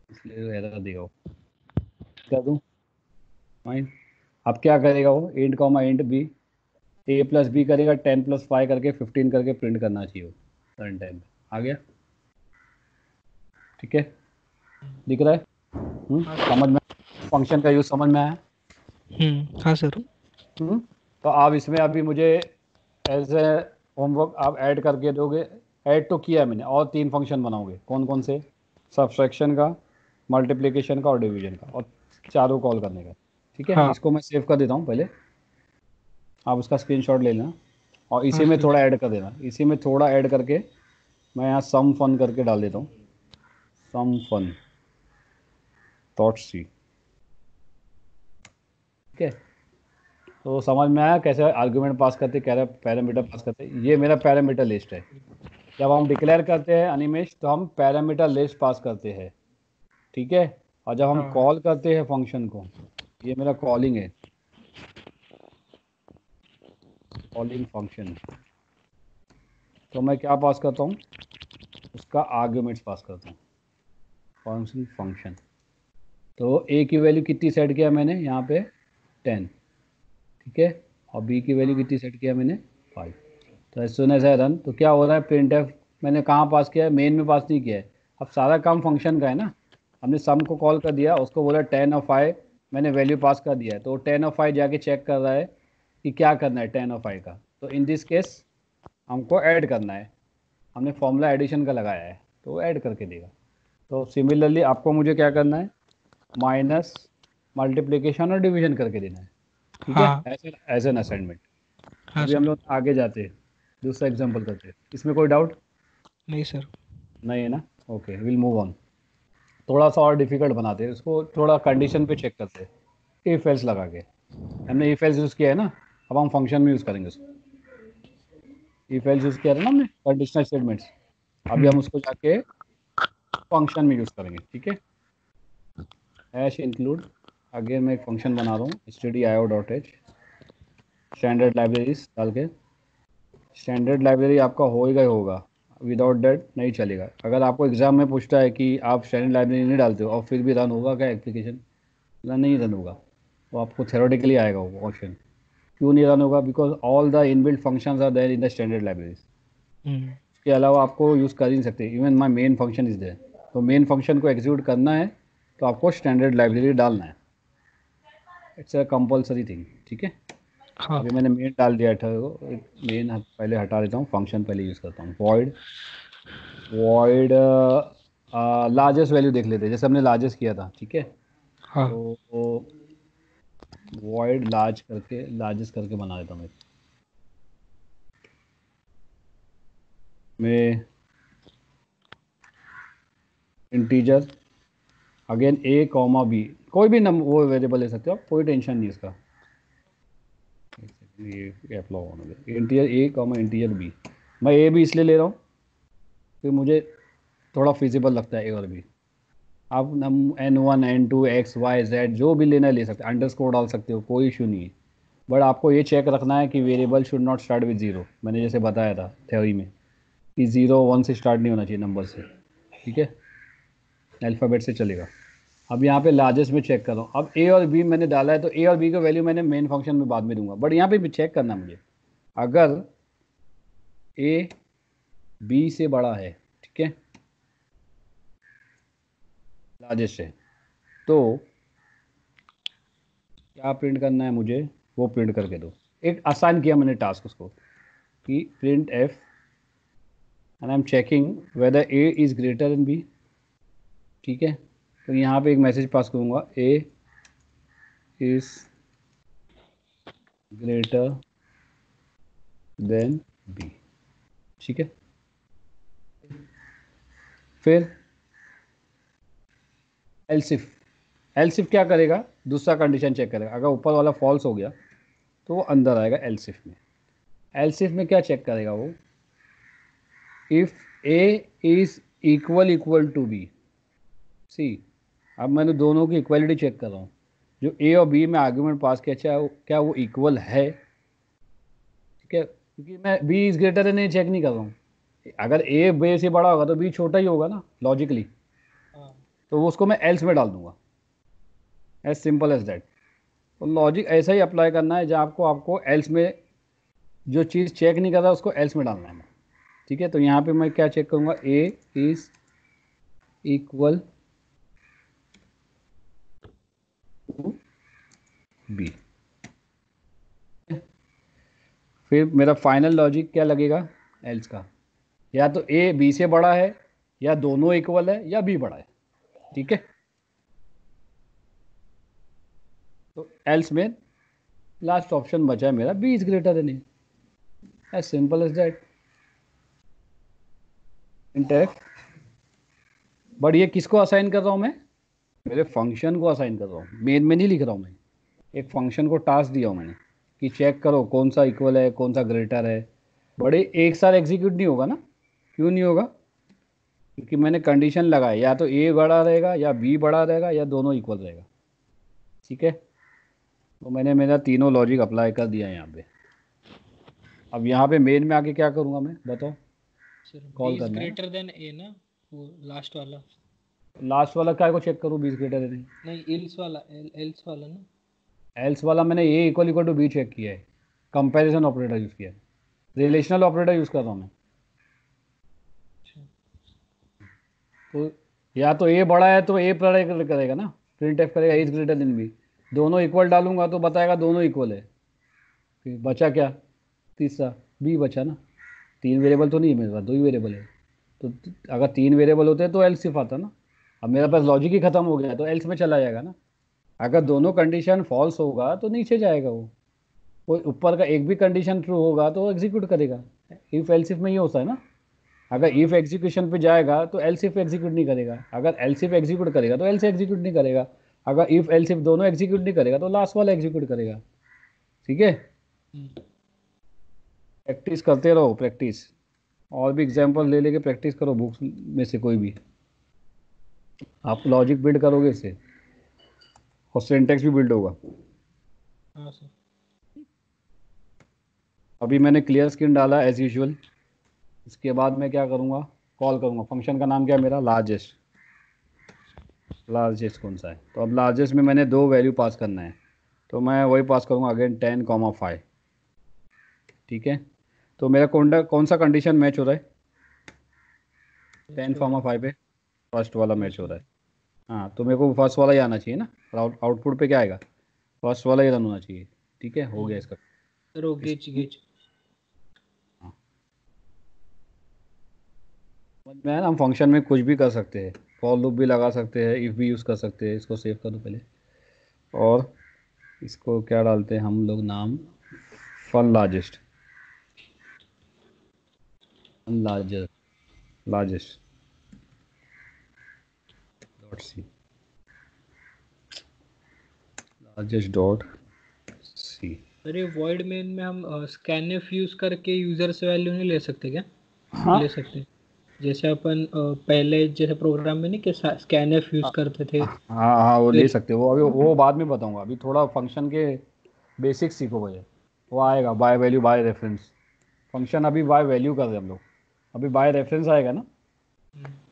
इसलिए एरर देगा वो। कर दूँ? फाइन। अब क्या करेगा वो, इंट कॉमा इंट बी, ए प्लस बी करेगा, 10 + 5 करके 15 करके प्रिंट करना चाहिए वो रन टाइम में। आ गया? ठीक है, दिख रहा है? हाँ सर। समझ में? फंक्शन का यूज़ समझ में आया? हाँ सर। तो आप इसमें अभी मुझे एज ए होमवर्क आप ऐड करके दोगे। ऐड तो किया है मैंने, और 3 फंक्शन बनाओगे। कौन कौन से? सब्सट्रैक्शन का, मल्टीप्लिकेशन का और डिवीजन का, और चारों कॉल करने का। ठीक है, हाँ। इसको मैं सेव कर देता हूँ पहले, आप उसका स्क्रीनशॉट ले लेना। और हाँ इसी में सर। थोड़ा ऐड कर देना, इसी में थोड़ा ऐड करके मैं यहाँ सम फन करके डाल देता हूँ। Sum fun dot C. ठीक है, तो समझ में आया कैसे आर्गुमेंट पास करते, कह रहे पैरामीटर पास करते। ये मेरा पैरामीटर लिस्ट है। जब हम डिक्लेयर करते हैं अनिमेश, तो हम पैरामीटर लिस्ट पास करते हैं। ठीक है, और जब हम हाँ। कॉल करते हैं फंक्शन को, ये मेरा कॉलिंग है, कॉलिंग फंक्शन, तो मैं क्या पास करता हूँ, उसका आर्ग्यूमेंट्स पास करता हूँ, फंक्शन फंक्शन। तो ए की वैल्यू कितनी सेट किया मैंने यहाँ पे, 10। ठीक है, और बी की वैल्यू कितनी सेट किया मैंने, 5। तो as soon as I run, तो क्या हो रहा है, प्रिंट एफ मैंने कहाँ पास किया है, मेन में पास नहीं किया है। अब सारा काम फंक्शन का है ना। हमने सम को कॉल कर दिया, उसको बोला 10 और 5, मैंने वैल्यू पास कर दिया है, तो 10 और 5 जाके चेक कर रहा है कि क्या करना है 10 और 5 का। तो इन दिस केस हमको ऐड करना है, हमने फॉर्मूला एडिशन का लगाया है, तो वो ऐड करके देगा। तो सिमिलरली आपको मुझे क्या करना है, माइनस मल्टीप्लिकेशन और डिवीजन करके देना है। ठीक है, हाँ। As an assignment. हाँ अभी हम सर। लोग आगे जाते हैं, दूसरा एग्जांपल करते हैं। इसमें कोई डाउट नहीं सर। नहीं है ना? Okay, will move on. थोड़ा सा और डिफिकल्ट बनाते हैं इसको, थोड़ा कंडीशन पे चेक करते हैं, इफ एल्स लगा के। हमने इफ एल्स यूज़ किया है ना, अब हम फंक्शन में यूज़ करेंगे उसको। इफ एल्स यूज़ किया था ना हमने, कंडीशनल स्टेटमेंट्स। अभी हम उसको जाके फंक्शन में यूज़ करेंगे। ठीक है, हैश इंक्लूड, अगेन मैं एक फंक्शन बना रहा हूँ, stdio.h, स्टैंडर्ड लाइब्रेरीज डाल के। स्टैंडर्ड लाइब्रेरी आपका होएगा ही होगा, विदाउट दैट नहीं चलेगा। अगर आपको एग्जाम में पूछता है कि आप स्टैंडर्ड लाइब्रेरी नहीं डालते हो और फिर भी रन होगा क्या एप्लीकेशन, रन नहीं रन होगा। वो आपको थेरोटिकली आएगा वो क्वेश्चन। क्यों नहीं रन होगा, because all the inbuilt functions are there in the standard libraries. उसके अलावा आपको यूज़ कर ही नहीं सकते, even my main function is there. तो मेन फंक्शन को एग्जीक्यूट करना है तो आपको स्टैंडर्ड लाइब्रेरी डालना है, इट्स अ कंपलसरी थिंग। ठीक है, हाँ। अभी मैंने मेन डाल दिया था, मेन पहले हटा देता हूँ, फंक्शन पहले यूज़ करता हूँ। वॉइड, वॉइड लार्जेस्ट वैल्यू देख लेते हैं, जैसे हमने लार्जेस्ट किया था। ठीक है, हाँ। तो वॉइड लार्ज करके, लार्जेस्ट करके बना देता हूँ मैं इंटीजर, अगेन ए कॉमा बी, कोई भी नंबर वो वेरिएबल ले सकते हो आप, कोई टेंशन नहीं इसका। ये अप्लाई होने दे, integer a comma integer B. मैं ए भी इसलिए ले रहा हूँ कि मुझे थोड़ा फिजिबल लगता है ए और बी। आप नम N1 N2 XYZ जो भी लेना है ले सकते हैं, अंडरस्कोर डाल सकते हो, कोई इशू नहीं है। बट आपको ये चेक रखना है कि variable should not start with zero, मैंने जैसे बताया था थ्योरी में, कि 0 1 से स्टार्ट नहीं होना चाहिए नंबर से। ठीक है, अल्फ़ाबेट से चलेगा। अब यहाँ पे लार्जेस्ट में चेक कर रहा हूँ, अब ए और बी मैंने डाला है, तो ए और बी का वैल्यू मैंने मेन फंक्शन में बाद में दूंगा, बट यहाँ पे भी चेक करना मुझे, अगर ए बी से बड़ा है, ठीक है, लार्जेस्ट है, तो क्या प्रिंट करना है मुझे, वो प्रिंट करके दो। एक आसान किया मैंने टास्क उसको, कि printf and I am checking whether a is greater than b. ठीक है, तो यहाँ पे एक मैसेज पास करूँगा, a is greater than b. ठीक है, फिर एल्सिफ, एल्सिफ क्या करेगा, दूसरा कंडीशन चेक करेगा, अगर ऊपर वाला फॉल्स हो गया तो वो अंदर आएगा एल्सिफ में। एल्सिफ में क्या चेक करेगा वो, if A is equal equal to B. C, अब मैंने दोनों की इक्वलिटी चेक कर रहा हूँ, जो ए और बी में आर्ग्यूमेंट पास किया, चाहे क्या वो इक्वल है। ठीक है, क्योंकि मैं बी इज़ ग्रेटर है चेक नहीं कर रहा हूँ, अगर ए बी से बड़ा होगा तो बी छोटा ही होगा ना लॉजिकली। तो वो उसको मैं एल्स में डाल दूंगा, एज सिंपल एज दैट। तो लॉजिक ऐसा ही अप्लाई करना है, जहाँ आपको आपको एल्स में जो चीज़ चेक नहीं कर रहा उसको एल्स में डालना है। ठीक है, तो यहाँ पे मैं क्या चेक करूँगा, ए इज इक्वल टू बी। फिर मेरा फाइनल लॉजिक क्या लगेगा एल्स का, या तो ए बी से बड़ा है, या दोनों इक्वल है, या बी बड़ा है। ठीक है, तो एल्स में लास्ट ऑप्शन बचा है मेरा b is greater than a, as simple as that. Intact, but ये किसको असाइन कर रहा हूँ मैं, मेरे फंक्शन को असाइन कर रहा हूँ, मेन में नहीं लिख रहा हूँ मैं। एक फंक्शन को टास्क दिया हूँ मैंने कि चेक करो कौन सा इक्वल है, कौन सा ग्रेटर है। बड़े एक साथ एग्जीक्यूट नहीं होगा ना, क्यों नहीं होगा, क्योंकि मैंने कंडीशन लगाई, या तो ए बड़ा रहेगा, या बी बड़ा रहेगा, या दोनों इक्वल रहेगा। ठीक है, तो मैंने मेरा तीनों लॉजिक अप्लाई कर दिया यहाँ पे। अब यहाँ पे मेन में आके क्या करूँगा मैं, बताओ। सर बी कॉल इज करना है ना, ग्रेटर देन ए ना, वो लास्ट वाला। लास्ट वाला क्या को चेक करूँ, बी ग्रेटर है नहीं। नहीं, एल्स वाला, एल्स वाला ना। एल्स वाला मैंने A equal equal to B check किया है, कंपैरिजन ऑपरेटर यूज़ किया है, रिलेशनल ऑपरेटर यूज़ कर रहा हूँ मैं। अच्छा। तो या तो ए बड़ा है तो ए प्रिंट करेगा ना, प्रिंट एफ करेगा इज ग्रेटर देन बी। दोनों इक्वल डालूंगा तो बताएगा दोनों इक्वल है। फिर बचा क्या, तीसरा बी बचा ना। तीन वेरिएबल तो नहीं है मेरे पास, दो ही वेरिएबल है। तो अगर तीन वेरिएबल होते तो एल्स सिर्फ आता ना। अब मेरे पास लॉजिक ही खत्म हो गया तो एल्स में चला जाएगा ना। अगर दोनों कंडीशन फॉल्स होगा तो नीचे जाएगा वो। कोई ऊपर का एक भी कंडीशन ट्रू होगा तो एग्जीक्यूट करेगा। इफ एल्स इफ में ये होता है ना, अगर हाँ इफ एग्जीक्यूशन पे जाएगा तो एल्स इफ एग्जीक्यूट नहीं करेगा, अगर एल्स इफ एग्जीक्यूट करेगा तो एल्स एग्जीक्यूट नहीं करेगा, अगर इफ एल्स इफ दोनों एग्जीक्यूट नहीं करेगा तो लास्ट वाला एग्जीक्यूट करेगा। ठीक है, प्रैक्टिस करते रहो, प्रैक्टिस। और भी एग्जांपल ले लेके प्रैक्टिस करो बुक्स में से कोई भी। आप लॉजिक बिल्ड करोगे इससे, और सिंटेक्स भी बिल्ड होगा। हाँ सर। अभी मैंने क्लियर स्क्रीन डाला एज यूजुअल। इसके बाद मैं क्या करूँगा, कॉल करूँगा। फंक्शन का नाम क्या है मेरा, लार्जेस्ट। लार्जेस्ट कौन सा है, तो अब लार्जेस्ट में मैंने दो वैल्यू पास करना है, तो मैं वही पास करूँगा अगेन 10,5। ठीक है, तो मेरा कौन सा कंडीशन मैच हो रहा है, 10,5 पे फर्स्ट वाला मैच हो रहा है। हाँ, तो मेरे को फर्स्ट वाला ही आना चाहिए ना, आउटपुट पे क्या आएगा, फर्स्ट वाला ही रन होना चाहिए। ठीक है, हो गया इसका। सर वो इस, गेच गेच। हाँ, समझ में आया ना, हम फंक्शन में कुछ भी कर सकते हैं, फॉर लूप भी लगा सकते हैं, इफ़ भी यूज़ कर सकते हैं। इसको सेव कर दो पहले, और इसको क्या डालते हैं हम लोग नाम, fun largest, fun largest, largest dot c, largest dot c. Sir ये वॉइड मेन में हम स्कैनफ यूज करके यूजर से वैल्यू नहीं ले सकते क्या? हाँ ले सकते हैं। जैसे अपन पहले जैसे प्रोग्राम में नहीं कि स्कैनफ यूज करते थे। हाँ हाँ, वो ले फिर सकते हो, वो अभी वो बाद में बताऊंगा। अभी थोड़ा फंक्शन के बेसिक्स सीखो मुझे, वो आएगा by value by reference. Function अभी बाय वैल्यू कर रहे हैं हम लोग, अभी बाय रेफरेंस आएगा ना,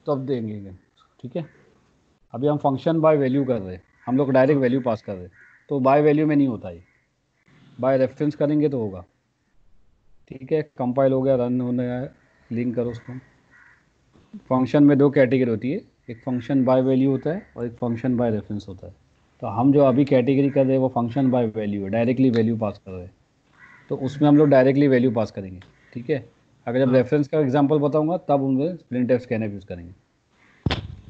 तो अब देंगे। ठीक है, अभी हम फंक्शन बाय वैल्यू कर रहे हैं, हम लोग डायरेक्ट वैल्यू पास कर रहे हैं, तो बाय वैल्यू में नहीं होता ये, बाय रेफरेंस करेंगे तो होगा। ठीक है, कंपाइल हो गया, रन होने आया, लिंक करो उसको। फंक्शन में दो कैटेगरी होती है, एक फंक्शन बाय वैल्यू होता है और एक फंक्शन बाय रेफरेंस होता है। तो हम जो अभी कैटेगरी कर रहे हैं वो फंक्शन बाय वैल्यू है, डायरेक्टली वैल्यू पास कर रहे हैं, तो उसमें हम लोग डायरेक्टली वैल्यू पास करेंगे। ठीक है, अगर जब हाँ रेफरेंस का एग्जांपल बताऊंगा तब उनमें प्रिंटफ स्कैनफ यूज़ करेंगे।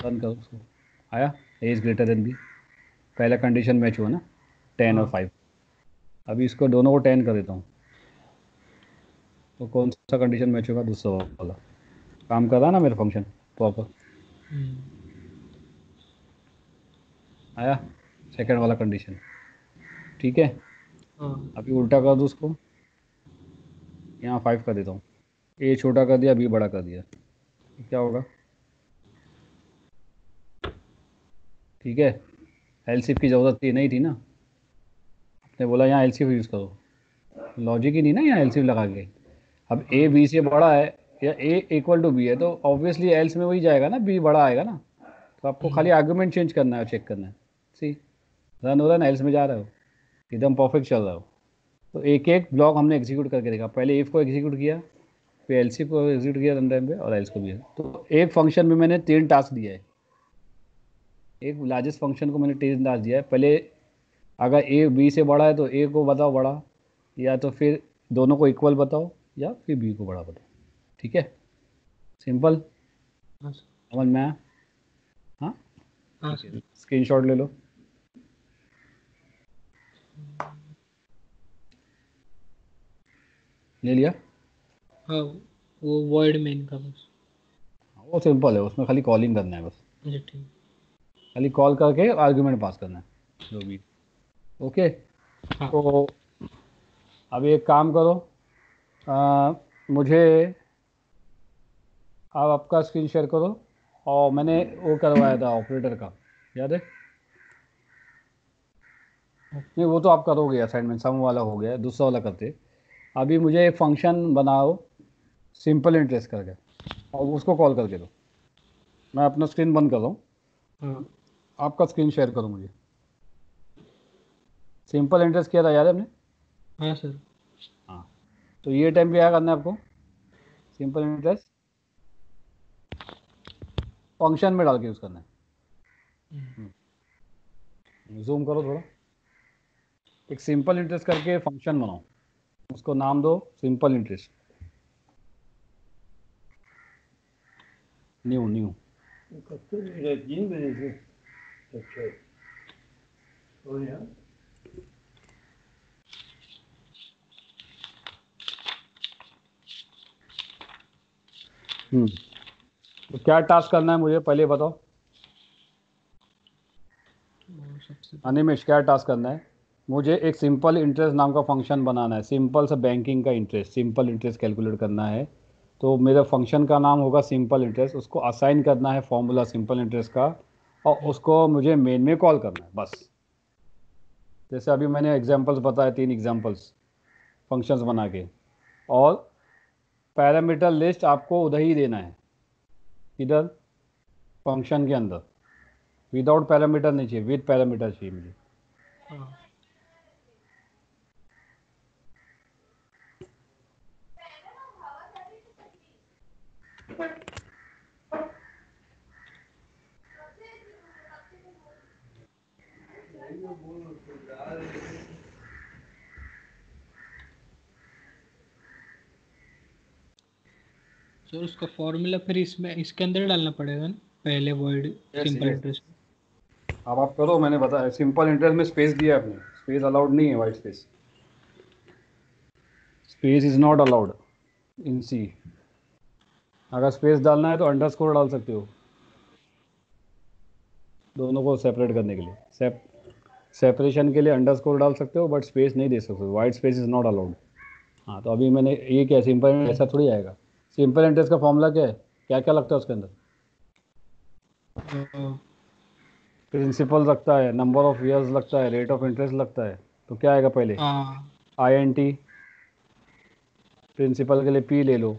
रन करो उसको, आया a is greater than b, पहला कंडीशन मैच हुआ ना, 10 और 5। अभी इसको दोनों को 10 कर देता हूँ, तो कौन सा कंडीशन मैच होगा, दूसरा वाला। काम कर रहा है ना मेरा फंक्शन प्रॉपर, आया सेकंड वाला कंडीशन। ठीक है, हाँ। अभी उल्टा कर दूँ उसको, यहाँ 5 कर देता हूँ, ए छोटा कर दिया, बी बड़ा कर दिया, क्या होगा। ठीक है, एलसीफ की ज़रूरत थी नहीं थी ना, आपने बोला यहाँ एलसीफ यूज़ करो, लॉजिक ही नहीं ना यहाँ एलसीफ लगा के। अब ए बी से बड़ा है, या ए इक्वल टू बी है, तो ऑब्वियसली एल्स में वही जाएगा ना, बी बड़ा आएगा ना, तो आपको खाली आर्गुमेंट चेंज करना है, चेक करना है। सी रन हो रहा है ना, एल्स में जा रहा हो, एकदम परफेक्ट चल रहा हो। तो एक एक ब्लॉक हमने एग्जीक्यूट करके देखा, पहले इफ को एग्जीक्यूट किया, फिर एलसी को एग्जीक्यूट किया रन टाइम पे, और एल्स को भी है। तो एक फंक्शन में मैंने 3 टास्क दिया है, एक लार्जेस्ट फंक्शन को मैंने 3 टास्क दिया है। पहले अगर ए बी से बड़ा है तो ए को बताओ बड़ा, या तो फिर दोनों को इक्वल बताओ, या फिर बी को बड़ा बताओ। ठीक है, सिंपल, हाँ सर। समझ में आया? हाँ हाँ ठीक है, सर। स्क्रीनशॉट ले लो। ले लिया? हाँ, वो वॉइड मेन का बस। वो सिंपल है, उसमें खाली कॉलिंग करना है बस, जी ठीक। खाली कॉल करके आर्ग्यूमेंट पास करना है जो भी। ओके, हाँ। तो अभी एक काम करो, मुझे आप आपका स्क्रीन शेयर करो, और मैंने वो करवाया था ऑपरेटर का, याद है? नहीं, वो तो आप करोगे, असाइनमेंट सम वाला हो गया, दूसरा वाला करते। अभी मुझे एक फंक्शन बनाओ सिंपल इंटरेस्ट करके, और उसको कॉल करके दो। मैं अपना स्क्रीन बंद कर रहा हूँ, हाँ। आपका स्क्रीन शेयर करो मुझे। सिंपल इंटरेस्ट किया था, याद है आपने? हाँ सर। हाँ, तो ये टाइम पे क्या करना है आपको, सिंपल इंटरेस्ट फंक्शन में डाल के यूज़ करना है। जूम करो थोड़ा, एक सिंपल इंटरेस्ट करके फंक्शन बनाओ, उसको नाम दो सिंपल इंटरेस्ट, न्यू न्यू। तो क्या टास्क करना है मुझे पहले बताओ, और सबसे अनिमेश क्या टास्क करना है? मुझे एक सिंपल इंटरेस्ट नाम का फंक्शन बनाना है, सिंपल सा बैंकिंग का इंटरेस्ट, सिंपल इंटरेस्ट कैलकुलेट करना है। तो मेरा फंक्शन का नाम होगा सिंपल इंटरेस्ट, उसको असाइन करना है फॉर्मूला सिंपल इंटरेस्ट का, और उसको मुझे मेन में कॉल करना है बस। जैसे अभी मैंने एग्जांपल्स बताए, 3 एग्जांपल्स फंक्शंस बना के, और पैरामीटर लिस्ट आपको उधर ही देना है, इधर फंक्शन के अंदर। विदाउट पैरामीटर नहीं चाहिए, विद पैरामीटर चाहिए मुझे। हाँ। सर उसका फॉर्मूला फिर इसमें इसके अंदर डालना पड़ेगा ना, पहले word yes simple yes, interest. अब आप करो, मैंने बताया सिंपल इंटरेस्ट में स्पेस दिया है आपने, स्पेस अलाउड नहीं है, white space, space is not allowed in C. अगर स्पेस डालना है तो अंडरस्कोर डाल सकते हो, दोनों को सेपरेट करने के लिए, सेपरेशन के लिए अंडरस्कोर डाल सकते हो, बट स्पेस नहीं दे सकते, white space is not allowed. हाँ, तो अभी मैंने ये क्या सिंपल ऐसा थोड़ी आएगा। सिंपल इंटरेस्ट का फॉर्मूला क्या है, क्या क्या लगता है उसके अंदर? प्रिंसिपल लगता है, नंबर ऑफ ईयर्स लगता है, रेट ऑफ इंटरेस्ट लगता है। तो क्या आएगा पहले? हाँ। आई एन टी, प्रिंसिपल के लिए पी ले लो,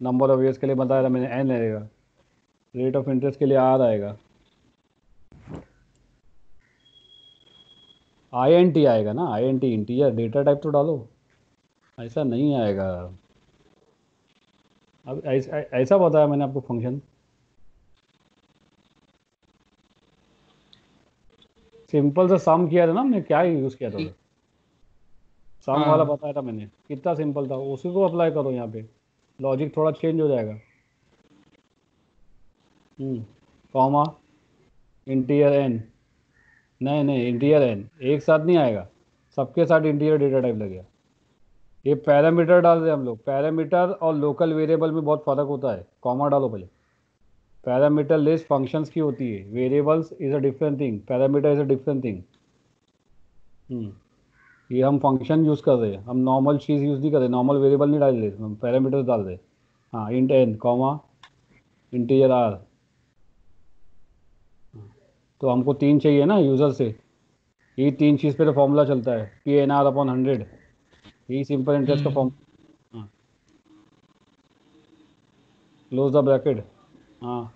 नंबर ऑफ ईयर्स के लिए बताया था मैंने एन रहेगा, रेट ऑफ इंटरेस्ट के लिए आर आएगा, आई एन टी आएगा ना, i n t integer data type तो डालो, ऐसा नहीं आएगा। अब ऐसा ऐसा बताया मैंने आपको फंक्शन, सिंपल से सम किया था ना हमने, क्या यूज़ किया था उधर, सम वाला हाँ। बताया था मैंने, कितना सिंपल था, उसी को अप्लाई करो यहाँ पे, लॉजिक थोड़ा चेंज हो जाएगा। कॉमा, इंटीजर एन, नहीं नहीं इंटीजर एन एक साथ नहीं आएगा, सबके साथ इंटीजर डेटा टाइप लगेगा। ये पैरामीटर डाल रहे हैं हम लोग, पैरामीटर और लोकल वेरिएबल में बहुत फ़र्क होता है, कॉमा डालो पहले। पैरामीटर लिस्ट फंक्शंस की होती है, variables is a different thing, parameter is a different thing. ये हम फंक्शन यूज़ कर रहे हैं, हम नॉर्मल चीज़ यूज़ नहीं कर रहे, नॉर्मल वेरिएबल नहीं डाल रहे, हम पैरामीटर डाल रहे। हाँ, int n comma integer r, तो हमको 3 चाहिए ना यूज़र से, ये 3 चीज़ पे तो फॉर्मूला चलता है, पी एन आर अपॉन 100, यही सिंपल इंटरेस्ट का फॉर्म। हाँ, क्लोज द ब्रैकेट। हाँ,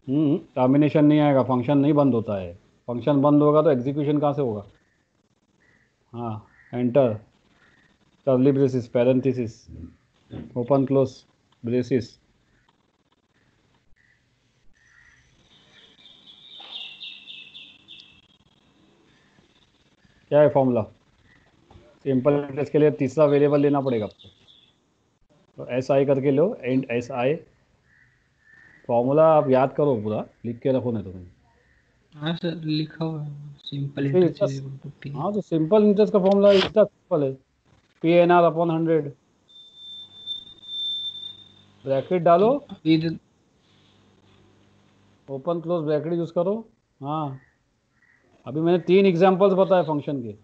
टर्मिनेशन नहीं आएगा, फंक्शन नहीं बंद होता है। फंक्शन बंद होगा तो एग्जीक्यूशन कहाँ से होगा? हाँ, enter, curly braces, parenthesis, open close braces. क्या है फॉर्मूला? सिंपल इंटरेस्ट के लिए तीसरा वेरिएबल लेना पड़ेगा आपको, तो एस आई करके लो, एंड एस आई। फॉर्मूला आप याद करो, पूरा लिख के रखो नहीं तो कहीं। हाँ सर, लिखा हुआ है, सिंपल फिर इंटरेस्ट इसका, इज इक्वल टू पी। हाँ तो सिंपल इंटरेस्ट का फॉर्मूला इतना सिंपल है, p N r upon 100। Bracket डालो, तो अभी ओपन क्लोज ब्रैकेट यूज करो। हाँ, अभी मैंने 3 एग्जांपल्स बताए फंक्शन के,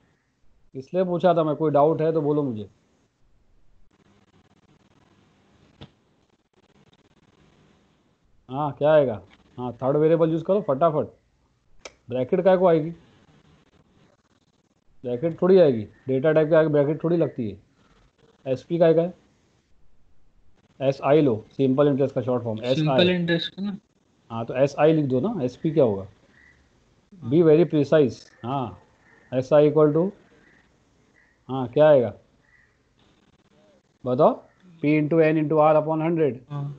इसलिए पूछा था मैं, कोई डाउट है तो बोलो मुझे। हाँ, क्या आएगा? हाँ, थर्ड वेरिएबल यूज करो फटाफट। ब्रैकेट काय को आएगी? ब्रैकेट थोड़ी आएगी, डेटा टाइप के आगे ब्रैकेट थोड़ी लगती है। एस पी काय का है? एस आई लो, सिंपल इंटरेस्ट का short form S I. Simple interest का ना। हाँ तो एस आई लिख दो ना, एस पी क्या होगा? बी हाँ। Very precise. हाँ, एस आई इक्वल टू, हाँ क्या आएगा बताओ? P into n into r upon 100। हाँ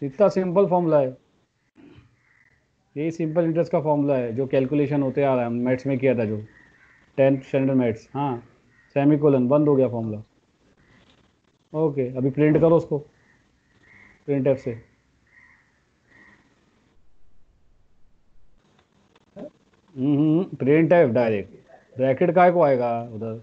इतना सिंपल फॉर्मूला है, यही सिंपल इंटरेस्ट का फॉर्मूला है जो कैलकुलेशन होते आ रहा है, मैथ्स में किया था जो 10th स्टैंडर्ड मैथ्स। हाँ, सेमीकोलन बंद हो गया फॉर्मूला। ओके, अभी प्रिंट करो उसको, प्रिंट एफ से। प्रिंट एफ डायरेक्ट, ब्रैकेट काय को आएगा उधर?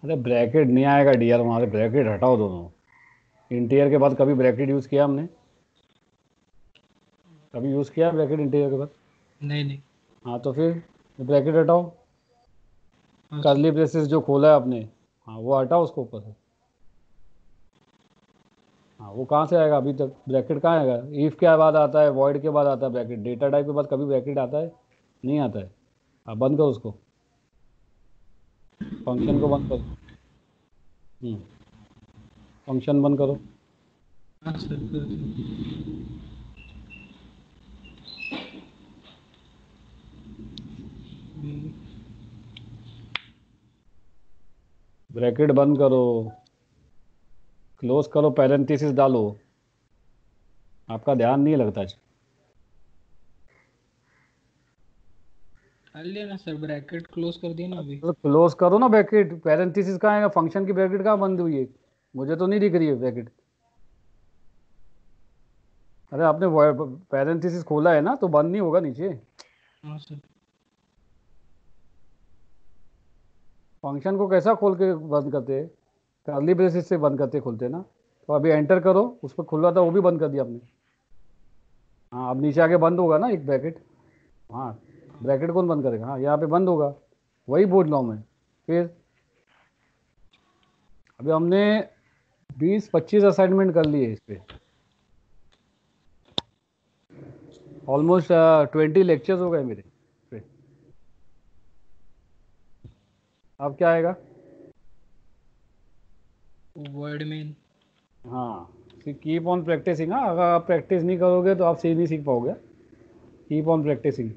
अरे ब्रैकेट नहीं आएगा डियर, वहाँ से ब्रैकेट हटाओ दोनों। इंटीरियर के बाद कभी ब्रैकेट यूज़ किया हमने? कभी यूज़ किया ब्रैकेट इंटीरियर के बाद? नहीं नहीं। हाँ तो फिर ब्रैकेट हटाओ, हाँ सर। कर्ली ब्रेसेस जो खोला है आपने, हाँ वो हटाओ उसको ऊपर से। हाँ, वो कहाँ से आएगा? अभी तक ब्रैकेट कहाँ आएगा? इफ के बाद आता है, वॉइड के बाद आता है ब्रैकेट, डेटा टाइप के बाद कभी ब्रैकेट आता है? नहीं आता है। आप बंद करो उसको, फंक्शन को बंद करो। फंक्शन बंद करो। हाँ सर, कर दो। अभी ब्रैकेट बंद करो, क्लोज करो, पैरेंथेसिस डालो। आपका ध्यान नहीं लगता है। डाल लिया ना सर, ब्रैकेट क्लोज कर दिया ना अभी। तो क्लोज करो ना ब्रैकेट, पैरेंथेसिस कहाँ आएगा? फंक्शन की ब्रैकेट कहाँ बंद हुई है? मुझे तो नहीं दिख रही है ब्रैकेट। अरे आपने पैरेंथेसिस खोला है ना, तो बंद नहीं होगा नीचे। हाँ सर। फंक्शन को कैसा खोल के बंद करते हैं? कर्ली ब्रेसिस से बंद करते खोलते हैं ना। तो अभी एंटर करो, उस पर खुला था वो भी बंद कर दिया आपने। हाँ, अब नीचे आके बंद होगा ना एक ब्रैकेट। हाँ, ब्रैकेट कौन बंद करेगा? हाँ, यहाँ पे बंद होगा, वही बोल रहा हूँ मैं। फिर अभी हमने 20-25 असाइनमेंट कर लिए इस पे, ऑलमोस्ट 20 लेक्चर्स हो गए मेरे इस पे। अब क्या आएगा? वर्ड में। हाँ, कीप ऑन प्रैक्टिसिंग। हाँ, अगर आप प्रैक्टिस नहीं करोगे तो आप सही नहीं सीख पाओगे। Keep on practising.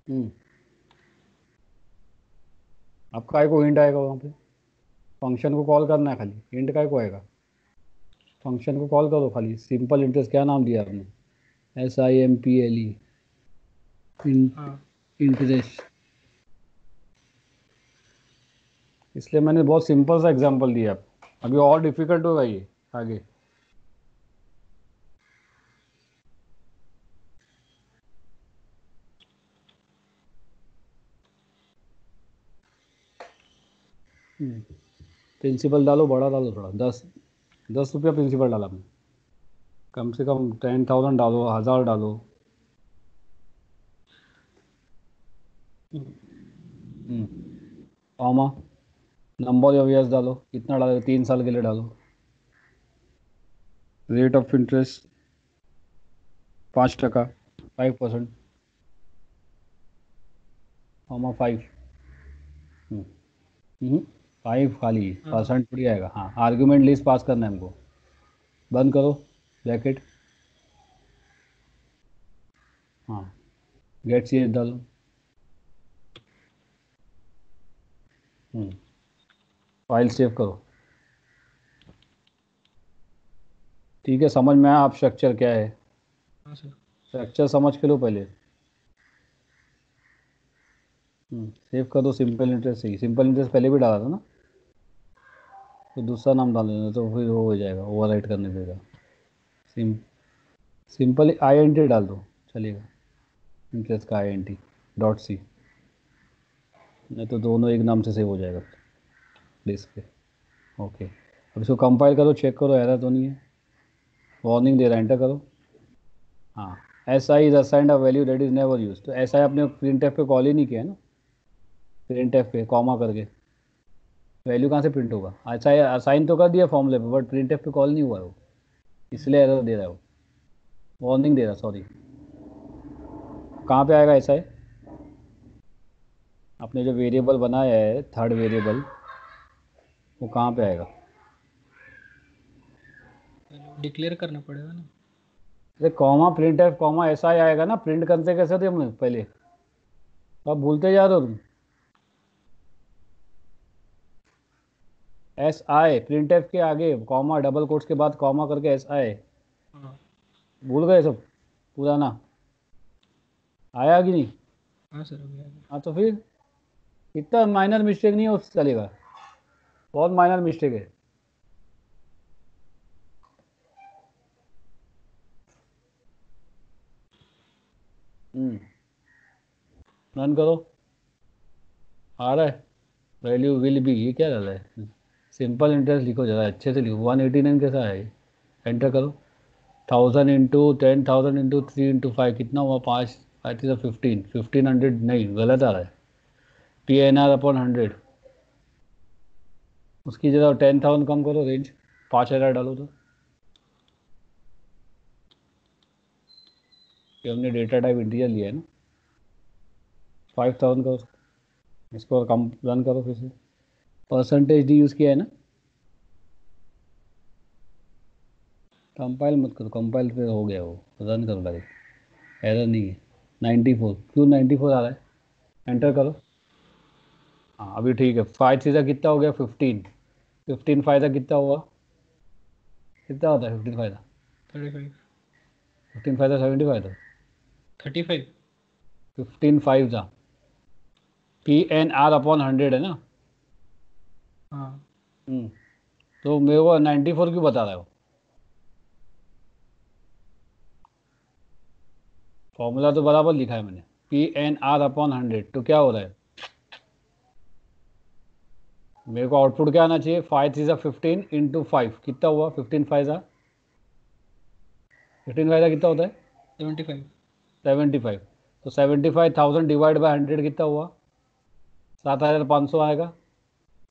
हम्म अब काय को हिंट आएगा वहाँ पे? फंक्शन को कॉल करना है खाली, हिंट काय को आएगा? फंक्शन को कॉल करो खाली, सिंपल इंटरेस्ट क्या नाम दिया आपने? SIMPLE। हाँ इंटरेस्ट, इसलिए मैंने बहुत सिंपल सा एग्जांपल दिया। अभी और डिफिकल्ट होगा ये आगे। प्रिंसिपल डालो, बड़ा डालो थोड़ा, 10 रुपया प्रिंसिपल डाला आपने, कम से कम 10,000 डालो, 1,000 डालो। कॉमा, नंबर ऑफ ईयर्स डालो, कितना डालो, 3 साल के लिए डालो। Rate of interest 5%, 5%, comma 5। 5 खाली, हाँ परसेंट थोड़ी आएगा। हाँ, आर्ग्यूमेंट लिस्ट पास करना है हमको। बंद करो ब्रैकेट। हाँ, गेट सी डालो। फाइल सेव करो। ठीक है, समझ में आया आप स्ट्रक्चर क्या है? हाँ सर। स्ट्रक्चर समझ के लो पहले। सेव कर दो। सिंपल इंटरेस्ट ही, सिंपल इंटरेस्ट पहले भी डाला था ना, तो दूसरा नाम डाल देना, तो फिर वो हो जाएगा, ओवरराइट करने देगा। Sim simple i n t डाल दो, चलेगा। इंटरेस्ट का i n t dot c, नहीं तो दोनों एक नाम से सेव हो जाएगा डिस्क पे। ओके, अब इसको कंपाइल करो, चेक करो एरर तो नहीं है। वार्निंग दे रहा है, एंटर करो। हाँ, s I is assigned a value that is never use, तो एस आई आपने प्रिंट एफ पे कॉल ही नहीं किया है ना, प्रिंट एफ पे कॉमा करके वैल्यू कहाँ से प्रिंट होगा? अच्छा, असाइन तो कर दिया फॉर्मूले पे, बट प्रिंट एफ पे कॉल नहीं हुआ है वो, इसलिए एरर दे रहा है वो, वार्निंग दे रहा, सॉरी। कहाँ पे आएगा ऐसा है? आपने जो वेरिएबल बनाया है, थर्ड वेरिएबल, वो कहाँ पे आएगा? पहले डिक्लेयर करना पड़ेगा ना। अरे कॉमा प्रिंट एफ कॉमा ऐसा ही आएगा ना, प्रिंट करते कैसे थे हमने पहले, तो आप भूलते जा रहे हो तुम। एस आई प्रिंट एफ के आगे कॉमा, डबल कोट्स के बाद कॉमा करके एस आई, हाँ भूल गए सब पुराना? आया कि नहीं? हाँ सर, अभी आ गया। हाँ, तो फिर इतना माइनर मिस्टेक नहीं है, उससे चलेगा, बहुत माइनर मिस्टेक है। रन करो, आ रहा है वैल्यू विल बी, ये क्या डाला है? सिंपल इंटरेस्ट लिखो, ज़रा अच्छे से लिखो। 189 कैसा है? एंटर करो। 1000 इंटू 10,000 इंटू 3 इंटू 5 कितना हुआ? 5, आई थिंक 15, 1500 नहीं, गलत आ रहा है। पी एन आर अपॉन 100, उसकी जगह 10,000 कम करो, रेंज 5,000 डालो, तो ये हमने डेटा टाइप इंटीजर लिया है ना। 5,000 करो, इसको कम रन करो फिर से। परसेंटेज डी यूज़ किया है ना? कंपाइल मत करो, कंपाइल पे हो गया वो, रन करो डायरेक्ट, एरर नहीं है। 94, क्यों 94 आ रहा है? एंटर करो। हाँ, अभी ठीक है। 5 सीधा कितना हो गया? 15। 15 फायदा कितना हुआ? कितना होता है 15 फायदा? 35। 15 फायदा 75 था। 35। 15 फाइव था, पी एन आर अपॉन 100 है ना। हाँ हम्म, तो मेरे को 94 क्यों बता रहा है वो? फॉर्मूला तो बराबर लिखा है मैंने, पी एन आर अपॉन 100, तो क्या हो रहा है? मेरे को आउटपुट क्या आना चाहिए? 5 थ्री ज़ा 15 इंटू 5 कितना हुआ? 15 फाइव ज़ा 15 फाइव ज़ा कितना होता है? 75। 75। तो 75,000 डिवाइड बाय 100 कितना हुआ? 7,500 आएगा।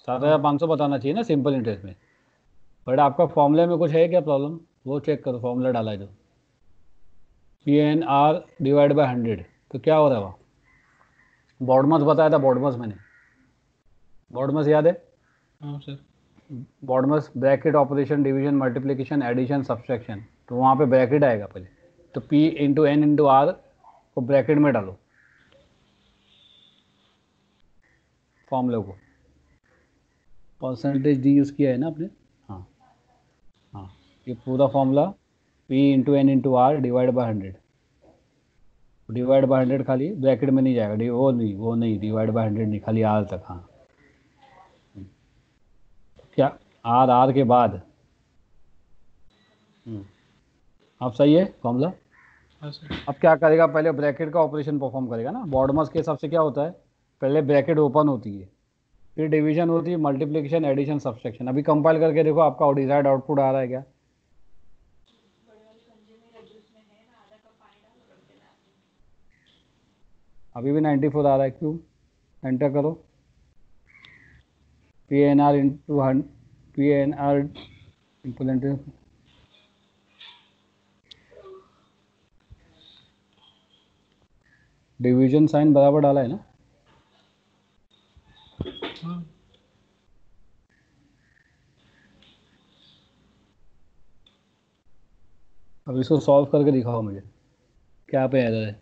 सात हज़ार हाँ पाँच सौ बताना चाहिए ना सिंपल इंटरेस्ट में। बट आपका फॉर्मूले में कुछ है क्या प्रॉब्लम? वो चेक करो, फॉर्मूला डाला है जो p N r divide by 100, तो क्या हो रहा है वहाँ? बॉडमस बताया था, बॉडमस मैंने, बॉडमस याद है? हाँ sir. BODMAS bracket operation, division, multiplication, addition, subtraction, तो वहाँ पे ब्रैकेट आएगा पहले, तो p into n into r को ब्रैकेट में डालो फॉर्मूले को। परसेंटेज डी यूज़ किया है ना आपने? हाँ हाँ, ये पूरा formula, p into n into r divide by 100। Divide by 100 खाली ब्रैकेट में नहीं जाएगा, वो नहीं डिवाइड बाय 100 नहीं, खाली आर तक। हाँ क्या, आर आर के बाद। अब सही है फॉर्मूला। हाँ सर। अब क्या करेगा, पहले ब्रैकेट का ऑपरेशन परफॉर्म करेगा ना। बॉडमस के हिसाब से क्या होता है, पहले ब्रैकेट ओपन होती है, फिर डिवीजन होती है, मल्टीप्लिकेशन, एडिशन, सब्सट्रैक्शन। अभी कंपाइल करके देखो आपका डिजायर्ड आउटपुट आ रहा है क्या। अभी भी 94 आ रहा है, क्यों। एंटर करो, P N R into P N R इम्पोलेंट, डिवीजन साइन बराबर डाला है ना। हाँ अब इसको सॉल्व करके दिखाओ मुझे, क्या पे एरर है।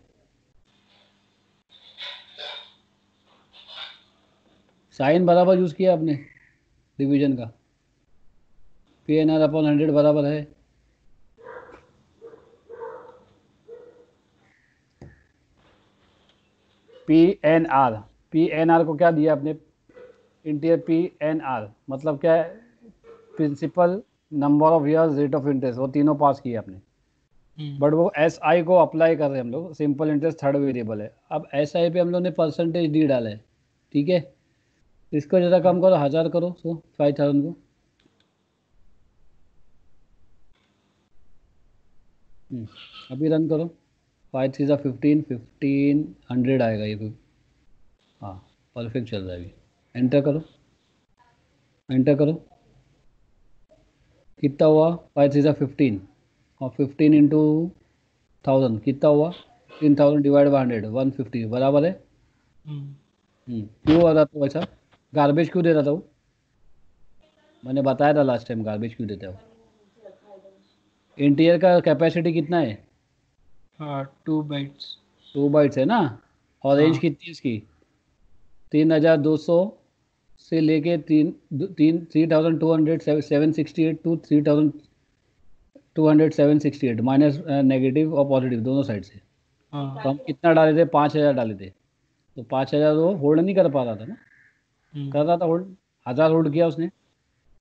साइन बराबर यूज़ किया आपने डिवीजन का, पी एन आर अपॉन 100 बराबर है। P N r, p N r को क्या दिया आपने, इंटीरियर पी एन आर मतलब क्या है, principal, number of years, rate of interest, वो तीनों पास किए आपने। बट वो एस आई को अप्लाई कर रहे हैं हम लोग, सिंपल इंटरेस्ट थर्ड वेरिएबल है। अब एस आई पे हम लोग ने परसेंटेज डी डाला है, ठीक है। इसको ज़रा कम करो, 1000 करो उसको, 5000 को। अभी रन करो, 5 3 15, 1500 आएगा ये फिर। हाँ परफेक्ट चल रहा है अभी। एंटर करो, एंटर करो, कितना हुआ, 5 3 15, और 15 इंटू 1000 कितना हुआ, 3000 डिवाइड बाई 100, 150 बराबर है। क्यों हो रहा था वैसा, गार्बेज क्यों दे रहा था वो, मैंने बताया था लास्ट टाइम गार्बेज क्यों देता है वो। इंटीरियर का कैपेसिटी कितना है, हाँ 2 बाइट्स। 2 बाइट्स है ना। और रेंज हाँ कितनी है इसकी, 3200 से लेके 3200 768 टू 3200 768, माइनस नेगेटिव और पॉजिटिव दोनों साइड से। हाँ। तो हम कितना डाले थे, 5000 डाले थे, तो 5000 वो होल्ड नहीं कर पा रहा था ना, कर रहा था होल्ड, 1000 होल्ड किया उसने।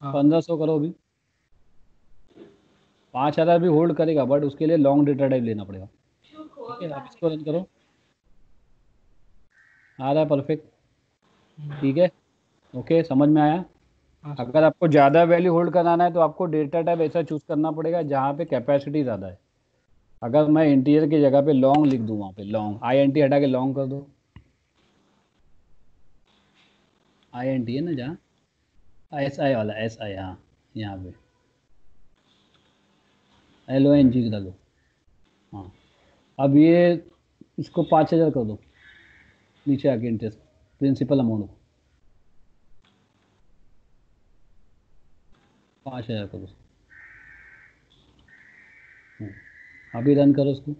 हाँ 1500 करो अभी, 5000 भी होल्ड करेगा, बट उसके लिए लॉन्ग डेटा टाइप लेना पड़ेगा। ठीक है, अब इसको रन करो, आ रहा है परफेक्ट, ठीक है। ओके समझ में आया। हाँ सर। अगर आपको ज़्यादा वैल्यू होल्ड कराना है तो आपको डेटा टाइप ऐसा चूज करना पड़ेगा जहाँ पे कैपेसिटी ज़्यादा है। अगर मैं इंटीरियर की जगह पे लॉन्ग लिख दूँ, वहाँ पे लॉन्ग, आई एन टी हटा के लॉन्ग कर दो, आई एन टी है ना जहाँ, एस आई वाला, एस आई, हाँ यहाँ पे एल ओ एन जी डालो। हाँ अब ये इसको 5000 कर दो, नीचे आके इंटरेस्ट प्रिंसिपल अमाउंट को 5000 करो। अभी रन करो उसको,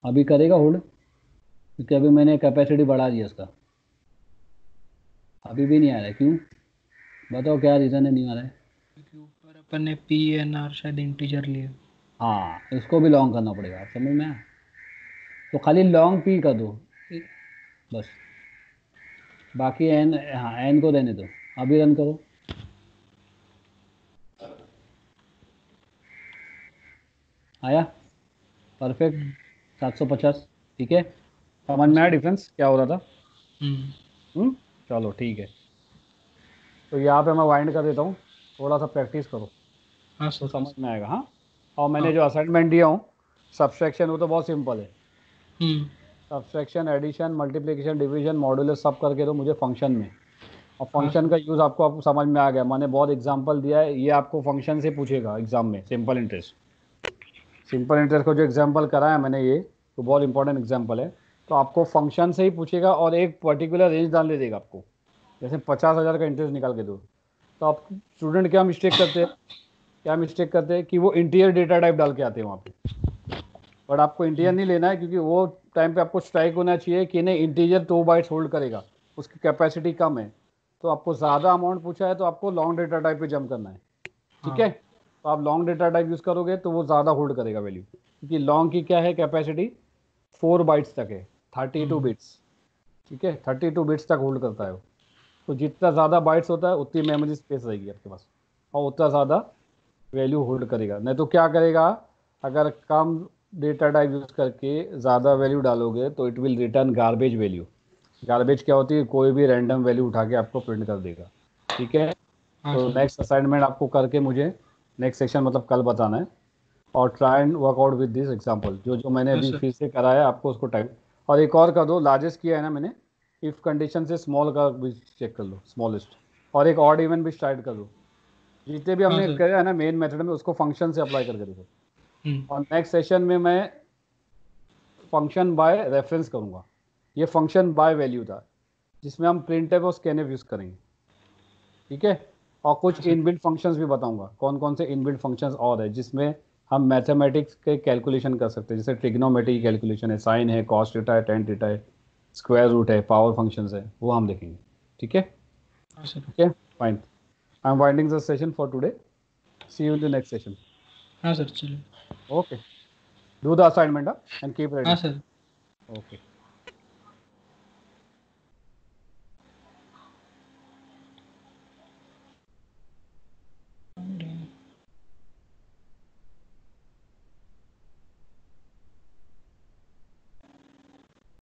अभी करेगा होल्ड, क्योंकि अभी मैंने कैपेसिटी बढ़ा दिया उसका। अभी भी नहीं आ रहा है, क्यों बताओ, क्या रीज़न है नहीं आ रहा है। क्योंकि ऊपर अपन ने PNR शायद इंटीजर लिए। हाँ इसको भी लॉन्ग करना पड़ेगा, आप समझ में आया, तो खाली लॉन्ग पी कर दो बस, बाकी एन, हाँ एन को रहने दो। अभी रन करो, आया परफेक्ट, 750, ठीक है। समझ हाँ में आया सर। डिफरेंस क्या हो रहा था। हम्म। हम्म, चलो ठीक है। तो यहाँ पे मैं वाइंड कर देता हूँ, थोड़ा सा प्रैक्टिस करो हाँ तो सर। समझ में आएगा। हाँ, और मैंने हाँ। जो असाइनमेंट दिया हूँ सब्सट्रैक्शन, वो तो बहुत सिंपल है। Hmm. Subtraction, addition, multiplication, division, modulus सब करके दो मुझे फंक्शन में। और हाँ फंक्शन सर। का यूज़ आपको समझ में आ गया, मैंने बहुत एग्जांपल दिया है, ये आपको फंक्शन से पूछेगा एग्जाम में। सिंपल इंटरेस्ट, सिंपल इंटरेस्ट को जो एग्जांपल कराया मैंने, ये तो बहुत इंपॉर्टेंट एग्जांपल है। तो आपको फंक्शन से ही पूछेगा और एक पर्टिकुलर रेंज डालने देगा आपको, जैसे 50,000 का इंटरेस्ट निकाल के दो। तो आप स्टूडेंट क्या मिस्टेक करते हैं, क्या मिस्टेक करते हैं कि वो इंटीरियर डेटा टाइप डाल के आते हैं वहाँ पे। बट आपको इंटीरियर नहीं लेना है, क्योंकि वो टाइम पे आपको स्ट्राइक होना चाहिए कि नहीं इंटीरियर 2 बाइट्स होल्ड करेगा, उसकी कैपेसिटी कम है। तो आपको ज़्यादा अमाउंट पूछा है तो आपको लॉन्ग डेटा टाइप पे जंप करना है, ठीक है। हाँ तो आप लॉन्ग डेटा टाइप यूज़ करोगे तो वो ज़्यादा होल्ड करेगा वैल्यू, क्योंकि लॉन्ग की क्या है कैपेसिटी, 4 बाइट्स तक है, 32 बिट्स, ठीक है, 32 बिट्स तक होल्ड करता है वो। तो जितना ज़्यादा बाइट्स होता है उतनी मेमोरी स्पेस रहेगी आपके पास और उतना ज़्यादा वैल्यू होल्ड करेगा। नहीं तो क्या करेगा, अगर कम डेटा टाइप यूज़ करके ज़्यादा वैल्यू डालोगे तो it will return garbage value. Garbage क्या होती है, कोई भी रैंडम वैल्यू उठा के आपको प्रिंट कर देगा, ठीक है। हाँ तो सर। नेक्स्ट असाइनमेंट आपको करके मुझे नेक्स्ट सेक्शन मतलब कल बताना है, और try and workout with this example, जो जो मैंने हाँ अभी सर। फिर से कराया आपको उसको टाइप। और एक और कर दो, लार्जेस्ट किया है ना मैंने, इफ कंडीशन से स्मॉल का भी चेक कर लो, स्मॉलेस्ट, और एक ऑड इवन भी स्टार्ट कर दो। जितने भी हाँ हमने सर। करे है ना मेन मेथड में, उसको फंक्शन से अप्लाई करके देखो। हम्म। और नेक्स्ट सेशन में मैं फंक्शन बाय रेफरेंस करूँगा। ये फंक्शन बाय वैल्यू था जिसमें हम प्रिंटफ और स्कैनफ यूज़ करेंगे, ठीक है। और कुछ हाँ सर। इनबिल्ट फंक्शंस भी बताऊंगा, कौन कौन से इनबिल्ट फंक्शंस और है जिसमें हम मैथमेटिक्स के कैलकुलेशन कर सकते हैं, जैसे ट्रिग्नोमेट्री की कैलकुलेशन है, साइन है, कॉस थीटा है, टेन थीटा है, स्क्वायर रूट है, पावर फंक्शंस है, वो हम देखेंगे, ठीक है। हाँ sir. Okay, fine, I am winding the session for today, see you in the next session. हाँ सर, चलो। Okay, do the assignment and keep हाँ रेडी। सर। ओके।